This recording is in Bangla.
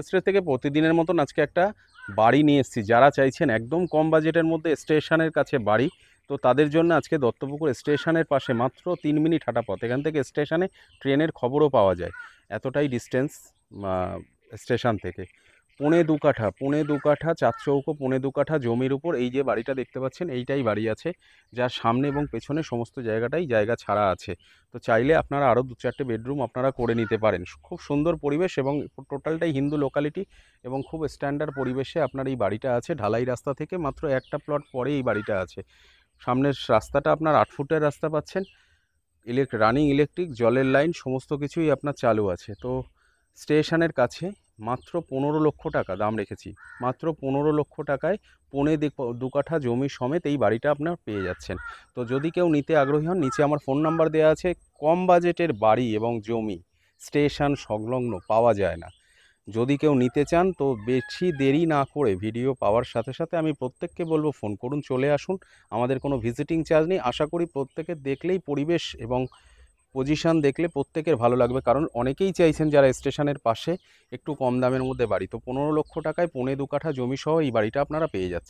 স্ট্রেট থেকে প্রতিদিনের মতন আজকে একটা বাড়ি নিয়ে এসেছি। যারা চাইছেন একদম কম বাজেটের মধ্যে স্টেশনের কাছে বাড়ি, তো তাদের জন্য আজকে দত্তপুকুর স্টেশনের পাশে মাত্র 3 মিনিট হাঁটা পথ। এখান থেকে স্টেশনে ট্রেনের খবরও পাওয়া যায়, এতটাই ডিস্টেন্স স্টেশন থেকে। পৌনে দু কাঠা 4 চৌকো, পৌনে 2 কাঠা জমির উপর এই যে বাড়িটা দেখতে পাচ্ছেন, এইটাই বাড়ি আছে, যার সামনে এবং পেছনে সমস্ত জায়গাটাই জায়গা ছাড়া আছে। তো চাইলে আপনারা আরও 2-4টে বেডরুম আপনারা করে নিতে পারেন। খুব সুন্দর পরিবেশ এবং টোটালটাই হিন্দু লোকালিটি এবং খুব স্ট্যান্ডার্ড পরিবেশে আপনার এই বাড়িটা আছে। ঢালাই রাস্তা থেকে মাত্র একটা প্লট পরে এই বাড়িটা আছে। সামনের রাস্তাটা আপনার 8 ফুটের রাস্তা পাচ্ছেন। রানিং ইলেকট্রিক, জলের লাইন সমস্ত কিছুই আপনার চালু আছে। তো স্টেশনের কাছে মাত্র 15 লক্ষ টাকা দাম রেখেছি। মাত্র 15 লক্ষ টাকায় 2 কাঠা জমি সমেত এই বাড়িটা আপনার পেয়ে যাচ্ছেন। তো যদি কেউ নিতে আগ্রহী হন, নিচে আমার ফোন নাম্বার দেওয়া আছে। কম বাজেটের বাড়ি এবং জমি স্টেশন সংলগ্ন পাওয়া যায় না। যদি কেউ নিতে চান তো বেশি দেরি না করে ভিডিও পাওয়ার সাথে সাথে আমি প্রত্যেককে বলবো ফোন করুন, চলে আসুন। আমাদের কোনো ভিজিটিং চার্জ নেই। আশা করি প্রত্যেকের দেখলেই পরিবেশ এবং পজিশন দেখলে প্রত্যেকের ভালো লাগবে, কারণ অনেকেই চাইছেন যারা স্টেশনের পাশে একটু কম দামের মধ্যে বাড়ি। তো 15 লক্ষ টাকায় 2.25 কাঠা জমি সহ এই বাড়িটা আপনারা পেয়ে যাচ্ছেন।